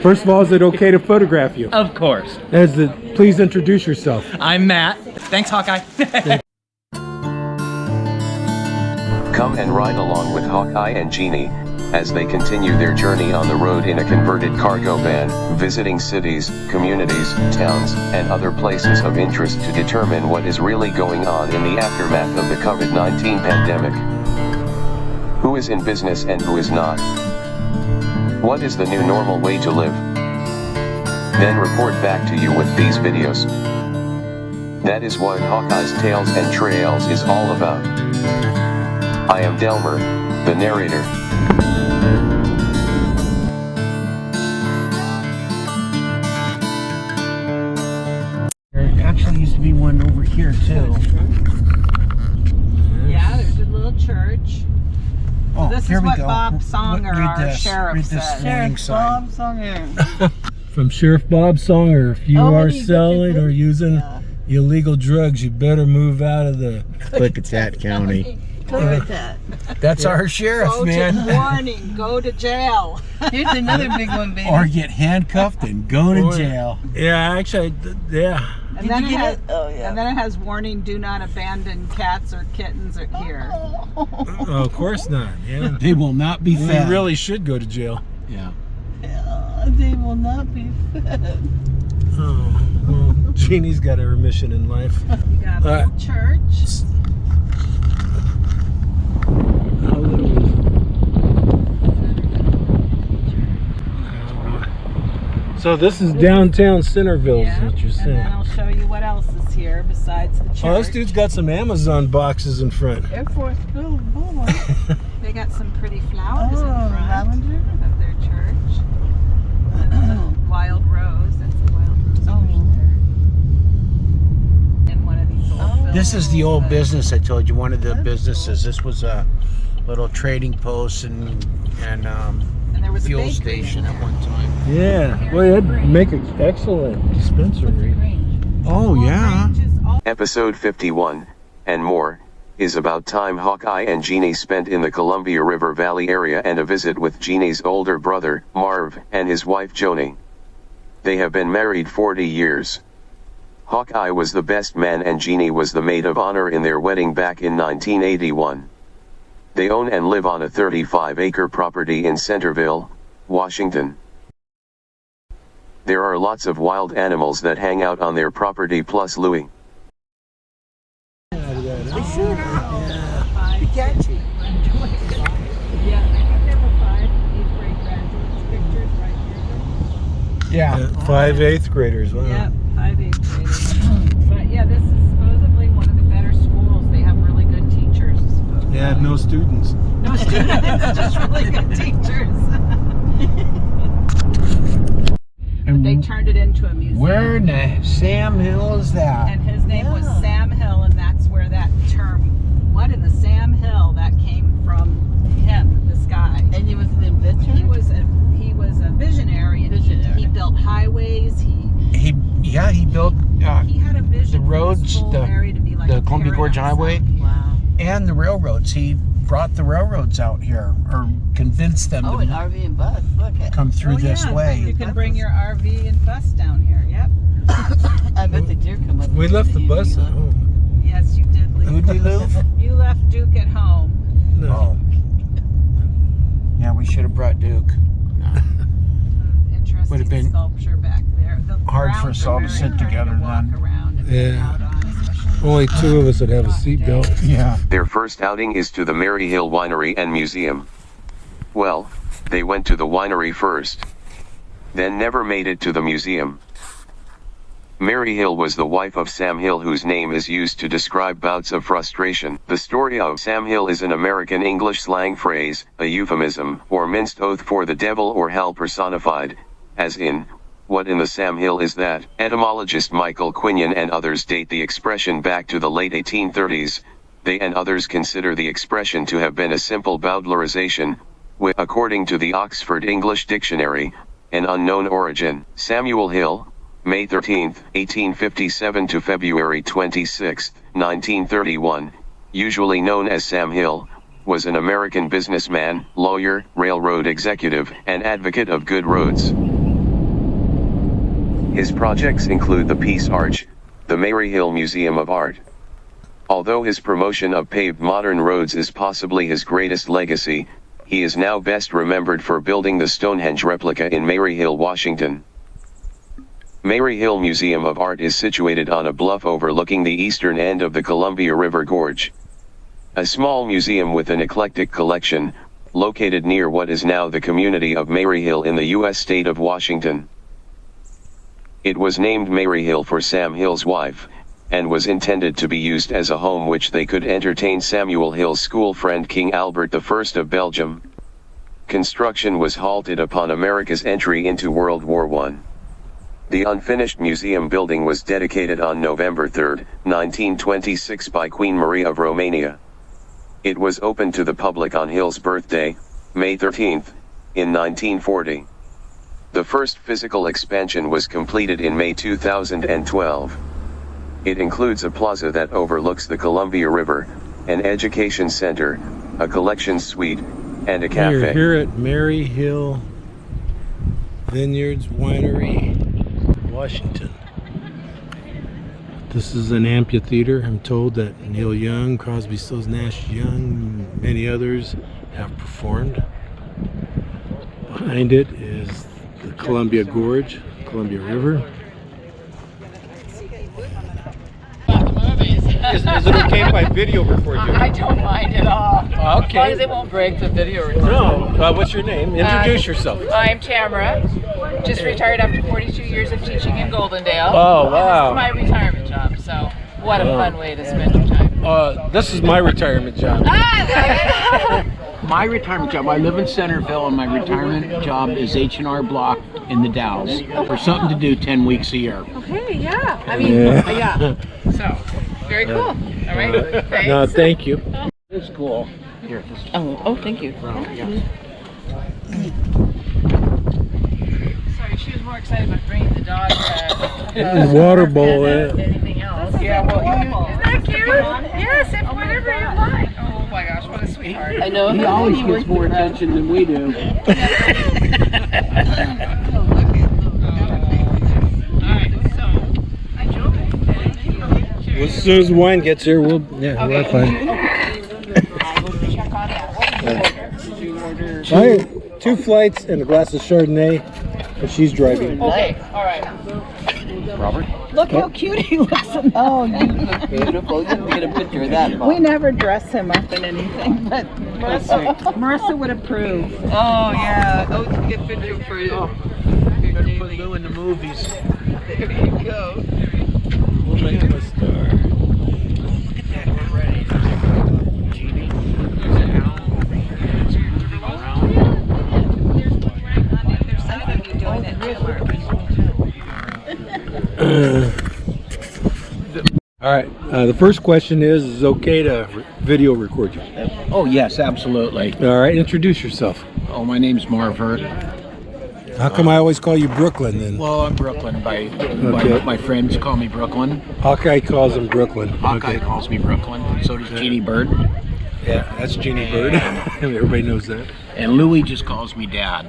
First of all, is it okay to photograph you? Of course. Please introduce yourself. I'm Matt. Thanks, Hawkeye. Come and ride along with Hawkeye and Jeanne as they continue their journey on the road in a converted cargo van, visiting cities, communities, towns, and other places of interest to determine what is really going on in the aftermath of the COVID-19 pandemic. Who is in business and who is not? What is the new normal way to live? Then report back to you with these videos. That is what Hawkeye's Tales and Trails is all about. I am Delmer, the narrator. There actually used to be one over here too. Yeah, there's a little church. Oh, This here is we what go. Bob Songer, Read our this. sheriff, Read this said. warning sign. Songer. From Sheriff Bob Songer, if you are selling or using illegal drugs, you better move out of the Click-a-tat County. That's our sheriff, Go man. to warning, go to jail. Here's another big one, baby. Or get handcuffed and go to jail. Yeah, actually, yeah. And then, and then it has warning, do not abandon cats or kittens here. Oh, of course not. Yeah. They will not be We fed. really should go to jail. Yeah. They will not be fed. Oh, well, Jeannie's got her mission in life. You got a little church. How little is it? So this is downtown Centerville, is what you're And saying. then I'll show you what else is here besides the church. Oh, this dude's got some Amazon boxes in front. Air Force Boulevard. They got some pretty flowers in Oh, front lavender? of their church. And wild rose. That's a wild rose bush there. In one of these old buildings. This is the old business I told you, one of the businesses. This was a little trading post and there was a fuel bakery station in at one time. Yeah, well, that'd make an excellent dispensary. Oh, yeah. Episode 51, and more, is about time Hawkeye and Jeanne spent in the Columbia River Valley area and a visit with Jeanne's older brother, Marv, and his wife Joni. They have been married 40 years. Hawkeye was the best man and Jeanne was the maid of honor in their wedding back in 1981. They own and live on a 35-acre property in Centerville, Washington. There are lots of wild animals that hang out on their property plus Louis. Yeah. 5 8th graders. Wow. Yep, 5 8th graders. But yeah, this is supposedly one of the better schools. They have really good teachers. They had no students. No students, just really good teachers. But they turned it into a museum. Where in the Sam Hill is that? And his name was Sam Hill, and that's where that term, what in the Sam Hill, that came from him, this guy. And he was an inventor? He was a visionary. And he built highways. He built He had a vision the roads, for this whole area to be like the a Columbia Gorge paradise. Highway. Wow. and the railroads. He brought the railroads out here, or convinced them Oh, to an RV and bus. Look at. come through this You way. can bring your RV and bus down here. Yep. I bet the deer come up. We left the bus at home. Yes, you did leave. Who'd you leave? You left Duke at home. No. Oh. Yeah, we should have brought Duke. Interesting Would have been sculpture back there. The hard for grounds us are all to very sit hard together walk then. around and Yeah. get out on, especially Only two of us would have a hot seatbelt. days. Yeah. Their first outing is to the Mary Hill Winery and Museum. Well, they went to the winery first. Then never made it to the museum. Mary Hill was the wife of Sam Hill, whose name is used to describe bouts of frustration. The story of Sam Hill is an American English slang phrase, a euphemism, or minced oath for the devil or hell personified, as in, what in the Sam Hill is that? Etymologist Michael Quinion and others date the expression back to the late 1830s. They and others consider the expression to have been a simple bowdlerization, with, according to the Oxford English Dictionary, an unknown origin. Samuel Hill, May 13, 1857 to February 26, 1931, usually known as Sam Hill, was an American businessman, lawyer, railroad executive, and advocate of good roads. His projects include the Peace Arch, the Mary Hill Museum of Art. Although his promotion of paved modern roads is possibly his greatest legacy, he is now best remembered for building the Stonehenge replica in Mary Hill, Washington. Mary Hill Museum of Art is situated on a bluff overlooking the eastern end of the Columbia River Gorge. A small museum with an eclectic collection, located near what is now the community of Mary Hill in the U.S. state of Washington. It was named Mary Hill for Sam Hill's wife, and was intended to be used as a home which they could entertain Samuel Hill's school friend King Albert I of Belgium. Construction was halted upon America's entry into World War I. The unfinished museum building was dedicated on November 3, 1926 by Queen Marie of Romania. It was opened to the public on Hill's birthday, May 13, in 1940. The first physical expansion was completed in May 2012. It includes a plaza that overlooks the Columbia River, an education center, a collection suite, and a cafe. We're here at Mary Hill Vineyards Winery, Washington. This is an amphitheater. I'm told that Neil Young, Crosby, Stills, Nash Young, many others have performed. Behind it is the Columbia Gorge, Columbia River. Is it okay if I video record you? I don't mind at all. Okay. As long as it won't break the video recording. No, what's your name? Introduce yourself. I'm Tamara. Just retired after 42 years of teaching in Goldendale. Oh, wow. And this is my retirement job, so what a fun way to spend your time. This is my retirement job. My retirement job, I live in Centerville, and my retirement job is H&R Block in the Dalles for something to do 10 weeks a year. Okay, yeah. I mean, yeah. So, very cool. All right, thanks. No, thank you. It's cool. Here, this is Oh, thank you. Sorry, she was more excited about bringing the dog Water bowl. than anything else. Yeah, well, isn't that cute? Yes, if whatever you like. Oh my gosh, what a sweetheart. I know. He always gets more attention than we do. Well, as soon as the wine gets here, we'll have fun. I had 2 flights and a glass of Chardonnay, and she's driving. Okay, all right. Robert? Look how cute he looks. Oh, you look beautiful. You can get a picture of that. We never dress him up in anything, but Marissa would approve. Oh, yeah. Oh, get a picture for you. Better put Lou in the movies. There you go. We'll make him a star. Look at that already. Jeannie. There's an owl. It's moving around. There's one right on the other side of you doing it. All right. The first question is it okay to video record you? Oh, yes, absolutely. All right. Introduce yourself. Oh, my name's Marv Hurt. How come I always call you Brooklyn then? Well, I'm Brooklyn. By my friends call me Brooklyn. Hawkeye calls him Brooklyn. Hawkeye calls me Brooklyn. So does Jeannie Bird. Yeah, that's Jeannie Bird. Everybody knows that. And Louie just calls me Dad.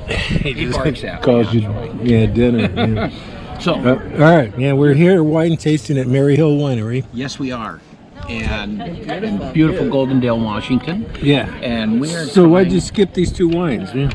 He He just barks at me, calls you, actually. dinner. Yeah. So, All right. Yeah, we're here wine tasting at Mary Hill Winery. yes, we are. And in beautiful Goldendale, Washington. Yeah. And we are So why'd trying- you skip these 2 wines? Yeah.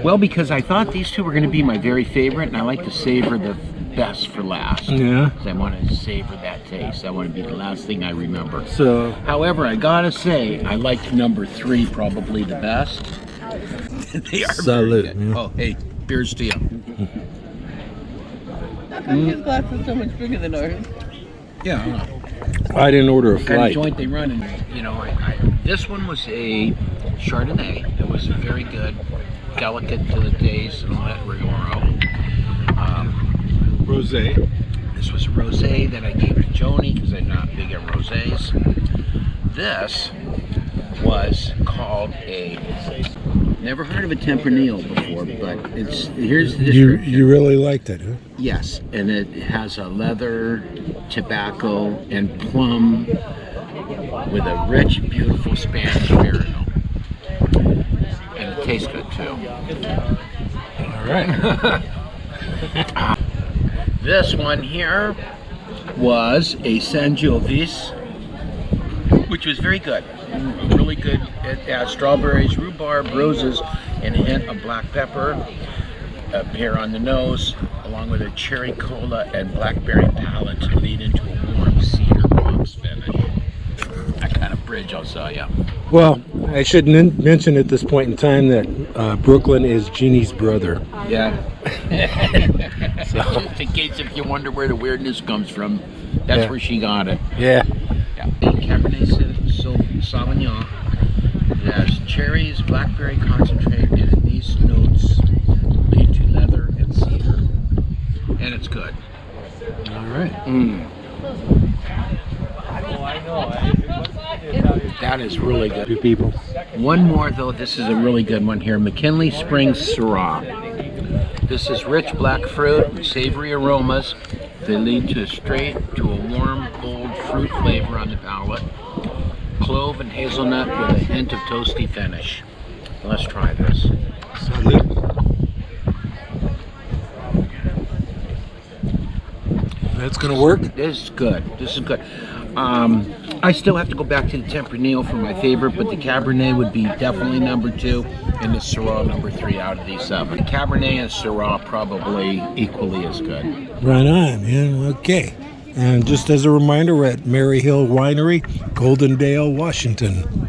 Well, because I thought these 2 were going to be my very favorite, and I like to savor the best for last. Yeah. 'Cause I want to savor that taste. I want to be the last thing I remember. So However, I gotta say, I liked number 3 probably the best. They are Salud, very good. yeah. Oh, hey, here's to you. How come his glass is so much bigger than ours? Yeah. I didn't order a Kind of flight. joint they run, and this one was a Chardonnay. It was very good, delicate to the taste and all that rigmarole. Rosé. This was a rosé that I gave to Joni because I'm not big at rosés. This was called a. Never heard of a Tempranillo before, but here's the description. You really liked it, huh? Yes, and it has a leather, tobacco, and plum with a rich, beautiful Spanish beer. And it tastes good too. All right. This one here was a Sangiovese, which was very good. Really good. It has strawberries, rhubarb, roses, and a hint of black pepper. A pear on the nose, along with a cherry cola and blackberry palate to lead into a warm cedar box finish. That kind of bridge, I'll tell you. Well, I should mention at this point in time that Brooklyn is Jeannie's brother. Yeah. Just in case if you wonder where the weirdness comes from, that's where she got it. Yeah. Yeah. Cabernet Sauvignon. It has cherries, blackberry concentrate, and these notes lead to leather and cedar. And it's good. All right. That is really good. Two people. One more though, this is a really good one here. McKinley Springs Syrah. This is rich black fruit and savory aromas. They lead to a warm, bold fruit flavor on the palate. Clove and hazelnut with a hint of toasty finish. Let's try this. Salud. That's gonna work. This is good. This is good. I still have to go back to the Tempranillo for my favorite, but the Cabernet would be definitely number 2, and the Syrah number 3 out of these 7. The Cabernet and Syrah probably equally as good. Right on. Yeah. Okay. And just as a reminder, we're at Mary Hill Winery, Goldendale, Washington,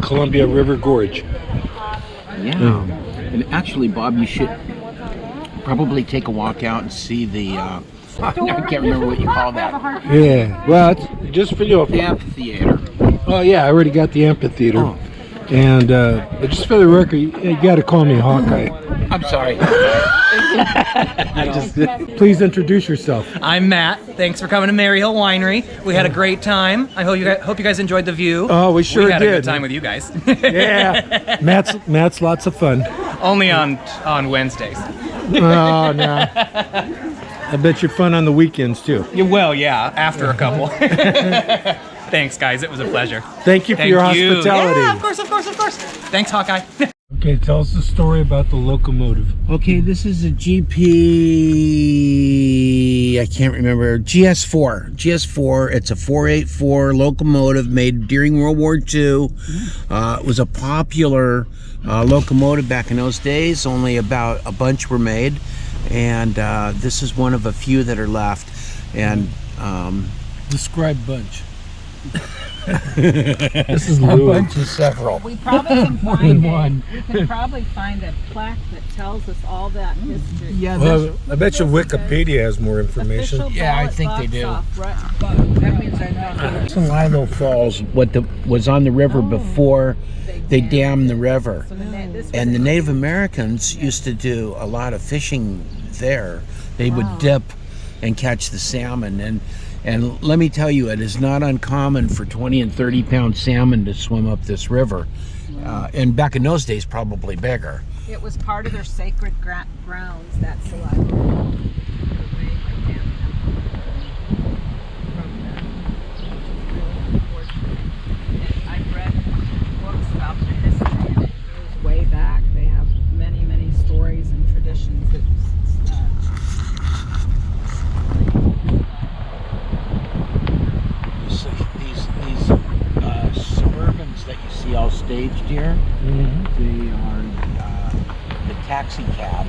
Columbia River Gorge. Yeah. And actually, Bob, you should probably take a walk out and see the. I can't remember what you call that. Yeah. Well, it's just for you. Amphitheater. Oh yeah, I already got the amphitheater. Oh. And just for the record, you got to call me Hawkeye. I'm sorry. Please introduce yourself. I'm Matt. Thanks for coming to Mary Hill Winery. We had a great time. I hope you guys enjoyed the view. Oh, we sure had did. a good time with you guys. Yeah. Matt's lots of fun. Only on Wednesdays. Oh no. I bet you're fun on the weekends too. Well, yeah, after a couple. Thanks, guys. It was a pleasure. Thank you for your hospitality. Yeah, of course. Thanks, Hawkeye. Okay, tell us the story about the locomotive. Okay, this is a GP. I can't remember. GS4. GS4. It's a 484 locomotive made during World War II. It was a popular locomotive back in those days. Only about a bunch were made, and this is one of a few that are left. And Describe bunch. This is Lou. a bunch of several. We probably can find we can probably find a plaque that tells us all that history. Yeah, Well, I bet you Wikipedia has more information. Official Yeah, I ballot think they box do. off, right? That means I know. Lilo Falls, was on the river before they dammed the river. So this was And the Native Americans used to do a lot of fishing there. They would dip and catch the salmon. And let me tell you, it is not uncommon for 20 and 30 pound salmon to swim up this river. And back in those days, probably bigger. It was part of their sacred grounds. That's the library. I've read books about the history, and it goes way back. They have many, many stories and traditions that So these Suburbans that you see all staged here, they are the taxi cab,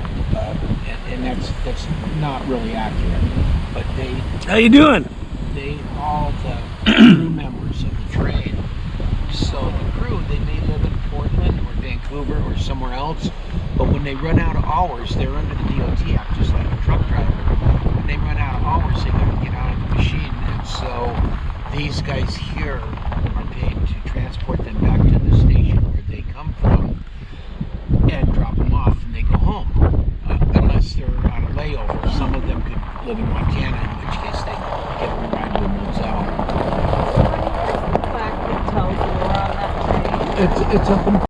and that's not really accurate. But How you doing? they all the crew members of the train. So the crew, they may live in Portland or Vancouver or somewhere else, but when they run out of hours, they're under the DOT Act, just like a truck driver. When they run out of hours, they gotta get out of the machine, and so these guys here are paid to transport them back to the station where they come from and drop them off, and they go home, unless they're on a layover. Some of them could live in Montana, in which case they get a ride to a motel. plaque that tells you we're on that train. It's up in